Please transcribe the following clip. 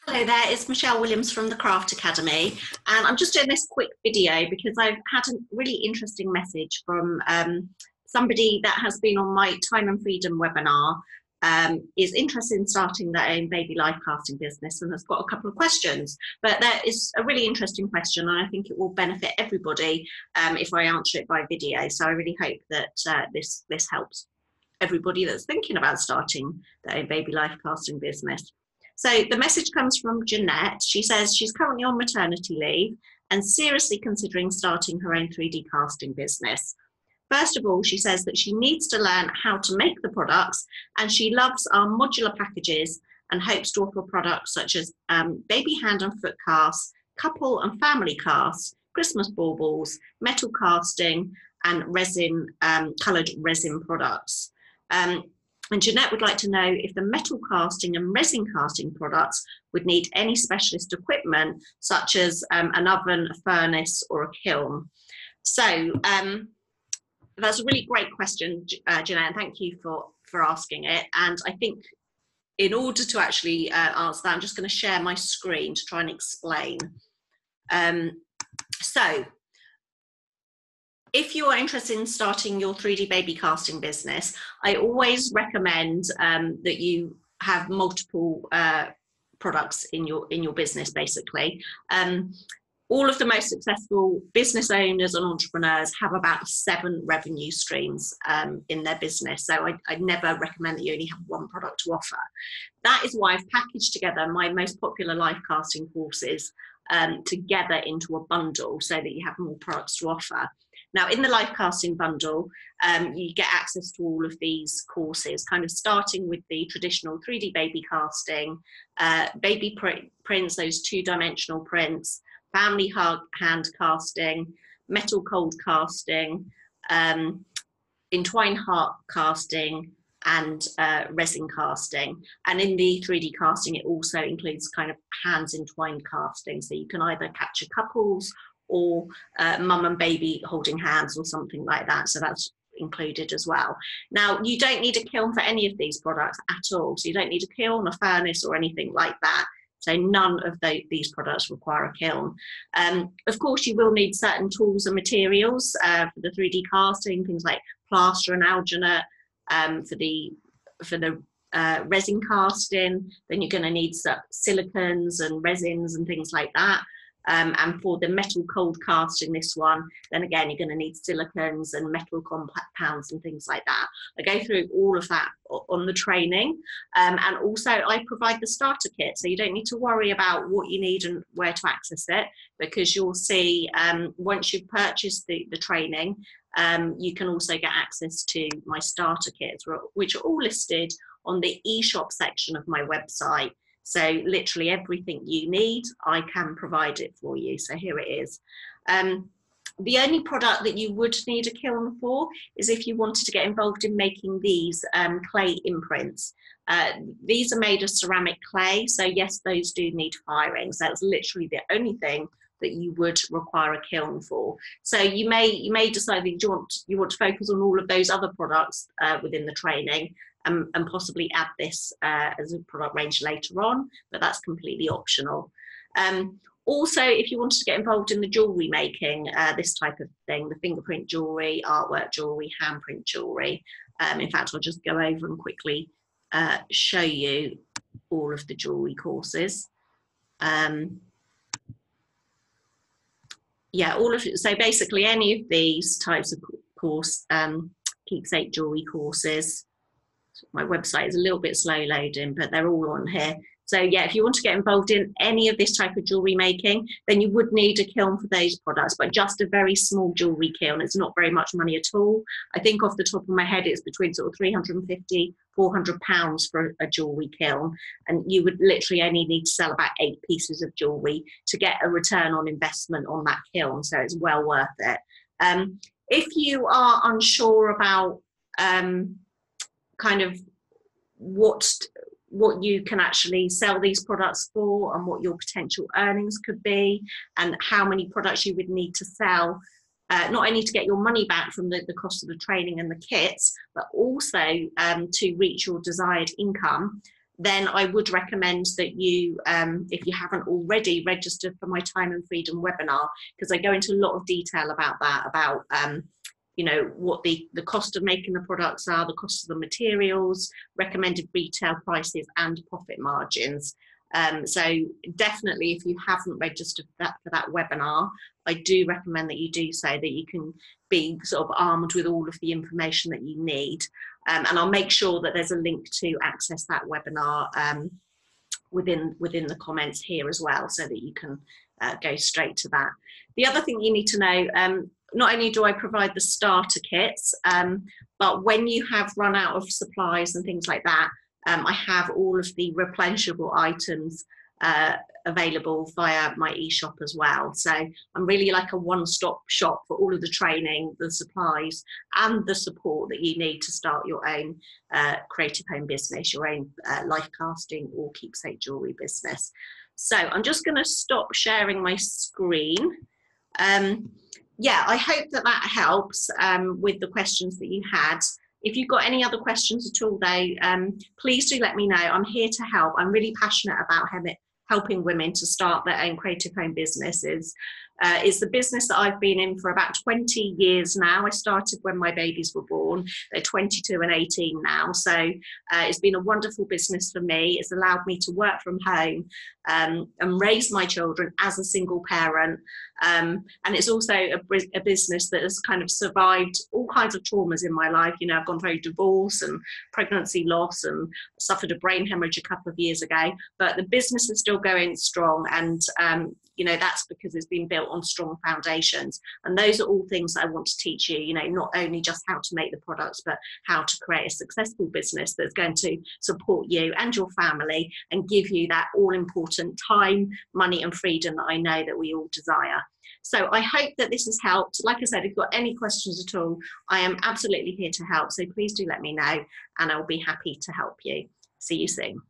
Hello there, it's Michelle Williams from the Craft Academy, and I'm just doing this quick video because I've had a really interesting message from somebody that has been on my Time and Freedom webinar, is interested in starting their own baby life casting business and has got a couple of questions. But that is a really interesting question, and I think it will benefit everybody if I answer it by video. So I really hope that this helps everybody that's thinking about starting their own baby life casting business. So the message comes from Jeanette. She says she's currently on maternity leave and seriously considering starting her own 3D casting business. First of all, she says that she needs to learn how to make the products, and she loves our modular packages and hopes to offer products such as baby hand and foot casts, couple and family casts, Christmas baubles, metal casting, and resin, coloured resin products. And Jeanette would like to know if the metal casting and resin casting products would need any specialist equipment, such as an oven, a furnace, or a kiln. So that's a really great question, Jeanette. Thank you for asking it. And I think in order to actually answer that, I'm just going to share my screen to try and explain. So if you are interested in starting your 3D baby casting business, I always recommend that you have multiple products in your business, basically. All of the most successful business owners and entrepreneurs have about 7 revenue streams in their business. So I never recommend that you only have one product to offer. That is why I've packaged together my most popular life casting courses together into a bundle so that you have more products to offer. Now, in the life casting bundle, you get access to all of these courses, kind of starting with the traditional 3D baby casting, baby prints, those 2-dimensional prints, family hand casting, metal cold casting, entwined heart casting, and resin casting. And in the 3D casting, it also includes kind of hands entwined casting. So you can either capture couples or mum and baby holding hands or something like that. So that's included as well. Now, you don't need a kiln for any of these products at all. So you don't need a kiln, a furnace, or anything like that. So none of these products require a kiln. Of course, you will need certain tools and materials for the 3D casting, things like plaster and alginate. For the resin casting, then you're going to need silicons and resins and things like that. And for the metal cold casting, this one, then again, you're going to need silicons and metal compounds and things like that. I go through all of that on the training. And also I provide the starter kit. So you don't need to worry about what you need and where to access it, because you'll see once you've purchased the training, you can also get access to my starter kits, which are all listed on the eShop section of my website. So literally everything you need, I can provide it for you. So here it is. The only product that you would need a kiln for is if you wanted to get involved in making these clay imprints. These are made of ceramic clay. So yes, those do need firing. So that's literally the only thing that you would require a kiln for. So you may decide that you want to focus on all of those other products within the training, and possibly add this as a product range later on, but that's completely optional. Also, if you wanted to get involved in the jewellery making, this type of thing, the fingerprint jewellery, artwork jewellery, handprint jewellery. In fact, I'll just go over and quickly show you all of the jewellery courses. Yeah, all of it. So basically any of these types of course, keepsake jewellery courses. My website is a little bit slow loading, but they're all on here. So yeah, if you want to get involved in any of this type of jewellery making, then you would need a kiln for those products, but just a very small jewellery kiln. It's not very much money at all. I think off the top of my head, it's between sort of 350, 400 pounds for a jewellery kiln. And you would literally only need to sell about 8 pieces of jewellery to get a return on investment on that kiln. So it's well worth it. If you are unsure about kind of what you can actually sell these products for and what your potential earnings could be and how many products you would need to sell, not only to get your money back from the cost of the training and the kits, but also to reach your desired income, then I would recommend that you, if you haven't already, registered for my Time and Freedom webinar, because I go into a lot of detail about that, about you know, what the cost of making the products are, the cost of the materials, recommended retail prices and profit margins. So definitely, if you haven't registered for that webinar, I do recommend that you do so, that you can be sort of armed with all of the information that you need. And I'll make sure that there's a link to access that webinar within the comments here as well, so that you can go straight to that. The other thing you need to know, not only do I provide the starter kits, but when you have run out of supplies and things like that, I have all of the replenishable items available via my e-shop as well. So I'm really like a one-stop shop for all of the training, the supplies, and the support that you need to start your own creative home business, your own life casting or keepsake jewellery business. So I'm just going to stop sharing my screen. Yeah, I hope that helps with the questions that you had. If you've got any other questions at all, though, please do let me know. I'm here to help. I'm really passionate about helping women to start their own creative home businesses. It's the business that I've been in for about 20 years now. I started when my babies were born. They're 22 and 18 now. So it's been a wonderful business for me. It's allowed me to work from home and raise my children as a single parent. And it's also a business that has kind of survived all kinds of traumas in my life. You know, I've gone through divorce and pregnancy loss and suffered a brain hemorrhage a couple of years ago, but the business is still going strong. And you know, that's because it's been built on strong foundations. And those are all things that I want to teach you, you know, not only just how to make the products, but how to create a successful business that's going to support you and your family and give you that all important time, money and freedom that I know that we all desire. So I hope that this has helped. Like I said, if you've got any questions at all, I am absolutely here to help. So please do let me know and I'll be happy to help you. See you soon.